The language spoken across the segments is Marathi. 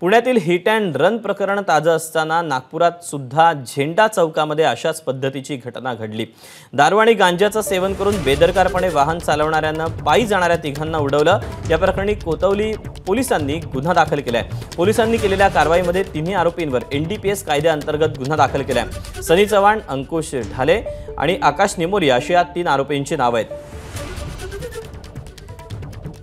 पुण्यातील हिट अँड रन प्रकरण ताजं असताना नागपुरात सुद्धा झेंडा चौकामध्ये अशाच पद्धतीची घटना घडली। दारू आणि गांजाचं सेवन करून बेदरकारपणे वाहन चालवणाऱ्यांना पायी जाणाऱ्या तिघांना उडवलं। या प्रकरणी कोतवली पोलिसांनी गुन्हा दाखल केलाय। पोलिसांनी केलेल्या कारवाईमध्ये तिन्ही आरोपींवर एनडीपीएस कायद्याअंतर्गत गुन्हा दाखल केलाय। सनी चव्हाण, अंकुश ढाले आणि आकाश निमोरिया अशी या 3 आरोपींची नावे आहेत।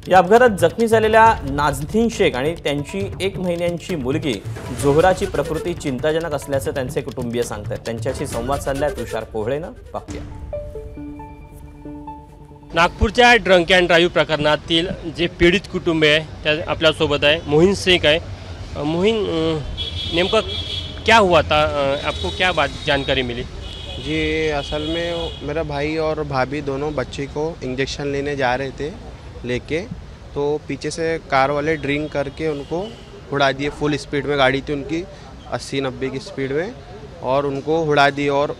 या अपघातात जखमी झालेल्या नाझनीन शेख आणि त्यांची 1 महिन्यांची मुलगी जोहराची प्रकृती चिंताजनक असल्याचं त्यांचे कुटुंबीय सांगतात। त्यांच्याशी संवाद साधलाय तुषार कोहळेनं, पाहूया। नागपूरच्या ड्रंक अँड ड्राइव्ह प्रकरणातील जे पीडित कुटुंब आहे त्या आपल्यासोबत आहे। मोहिन शेख आहे। मोहिन, नेमका क्या हुआ था, आपको क्या बात जानकारी मिली? जी, असल में मेरा भाई और भाभी दोनों बच्चे को इंजेक्शन लेने जा रहे थे लेके, तो पीछे से कार वाले ड्रिंक करके उनको उड़ा दिए। फुल स्पीड में गाड़ी थी उनकी, 80-90 की स्पीड में, और उनको उड़ा दिए। और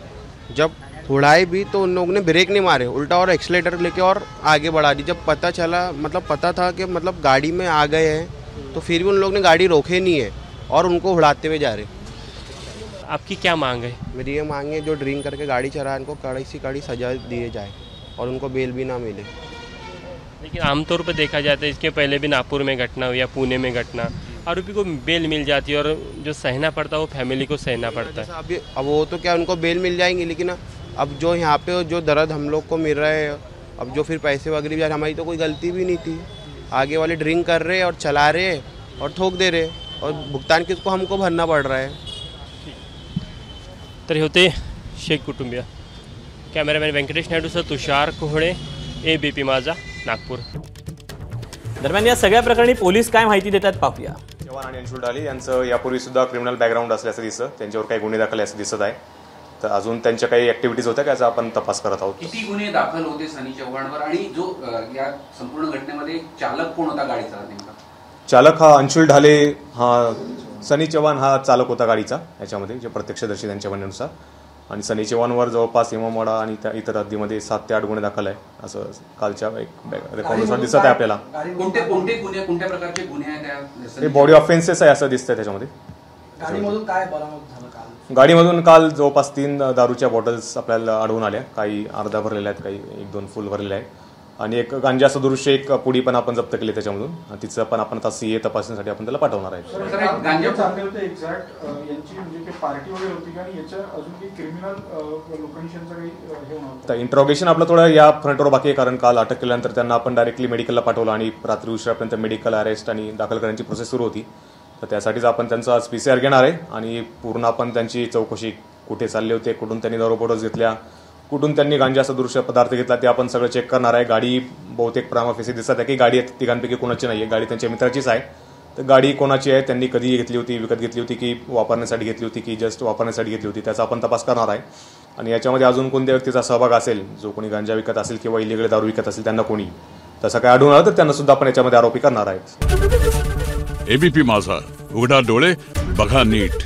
जब उड़ाए भी तो उन लोगों ने ब्रेक नहीं मारे, उल्टा और एक्सीलेटर लेके और आगे बढ़ा दी। जब पता चला, मतलब पता था कि मतलब गाड़ी में आ गए हैं, तो फिर भी उन लोगों ने गाड़ी रोके नहीं है और उनको उड़ाते हुए जा रहे। आपकी क्या मांग है? मेरी ये मांग है जो ड्रिंक करके गाड़ी चलाए उनको कड़ी से कड़ी सजा दिए जाए और उनको बेल भी ना मिले। लेकिन आमतौर पर देखा जाता है, इसके पहले भी नागपुर में घटना हुई या पुणे में घटना, आरोपी को बेल मिल जाती है और जो सहना पड़ता है वो फैमिली को सहना पड़ता है। अभी अब वो तो क्या उनको बेल मिल जाएंगी, लेकिन अब जो यहाँ पे जो दर्द हम लोग को मिल रहा है, अब जो फिर पैसे वगैरह भी, हमारी तो कोई गलती भी नहीं थी। आगे वाले ड्रिंक कर रहे और चला रहे और ठोक दे रहे, और भुगतान किसको, हमको भरना पड़ रहा है। तर होते शेख कुटुंबीय। कॅमेरामॅन व्यंकटेश नायडूसह तुषार कोहळे, ABP माझा, नागपूर। दरम्यान या सगळ्या प्रकरणी पोलीस काय माहिती देतात, पाहूया। चव्हाण आणि अंशुल ढाले यांचं यापूर्वी सुद्धा क्रिमिनल बॅकग्राऊंड असल्याचं दिसतं। त्यांच्यावर काही गुन्हे दाखल असं दिसत आहे। तर अजून त्यांच्या काही ॲक्टिव्हिटीज होत्या याचा आपण तपास करत आहोत। किती गुन्हे दाखल होते सनी चव्हाणवर, आणि जो या संपूर्ण घटनेमध्ये चालक कोण होता गाडीचा? नेमका चालक हा अंशुल ढाले, हा सनी चव्हाण हा चालक होता गाडीचा, याच्यामध्ये जे प्रत्यक्षदर्शी त्यांच्या म्हणण्यानुसार। आणि सनी चव्हाणवर जवळपास इमामवाडा आणि त्या इतर हद्दीमध्ये 7 ते 8 गुन्हे दाखल आहे असं कालच्या एक रेकॉर्डनुसार दिसत आहे आपल्याला। कोणते गुन्हे, कोणत्या प्रकारचे गुन्हे आहेत? हे बॉडी ऑफेन्सेस आहे असं दिसतंय त्याच्यामध्ये। गाडीमधून काय बरामद झालं काल? गाडीमधून काल जवळपास 3 दारूच्या बॉटल्स आपल्याला आढळून आल्या। काही अर्धा भरलेल्या आहेत, काही 1-2 फुल भरलेल्या आहेत, आणि एक गांजा सदृश्य एक पुडी पण आपण जप्त केली त्याच्यामधून। तिचं पण आपण आता CA तपासणीसाठी आपण त्याला पाठवणार आहे। गांजा चालले होते एक्झॅक्ट यांची म्हणजे पार्टी वगैरे होती का, आणि याच्या अजून काही क्रिमिनल लोकेशनचं काही हे होणार? तर इंट्रोगेशन आपलं थोडं या फ्रंटवर बाकी आहे, कारण काल अटक केल्यानंतर त्यांना आपण डायरेक्टली मेडिकलला पाठवलं आणि रात्री उशिरापर्यंत मेडिकल अरेस्ट आणि दाखल करण्याची प्रोसेस सुरू होती। तर त्यासाठीच आपण त्यांचा आज PCR घेणार आहे आणि पूर्ण आपण त्यांची चौकशी, कुठे चालले होते, कुठून त्यांनी दारू बॉटल्स घेतल्या, कुठून त्यांनी गांजा सदृश्य पदार्थ घेतला, ते आपण सगळं चेक करणार आहे। गाडी बहुतेक प्रामाफेसी दिसत आहे की गाडी तिघांपैकी कोणाची नाही आहे, गाडी त्यांच्या मित्राचीच आहे। तर गाडी कोणाची आहे, त्यांनी कधी घेतली होती, विकत घेतली होती की वापरण्यासाठी घेतली होती की जस्ट वापरण्यासाठी घेतली होती, त्याचा आपण तपास करणार आहे। आणि याच्यामध्ये अजून कोणत्या व्यक्तीचा सहभाग असेल, जो कोणी गांजा विकत असेल किंवा इलिगल दारू विकत असेल, त्यांना कोणी तसं काय आढळून आलं तर त्यांना सुद्धा आपण याच्यामध्ये आरोपी करणार आहेत। ABP माझा, उघडा डोळे बघा नीट।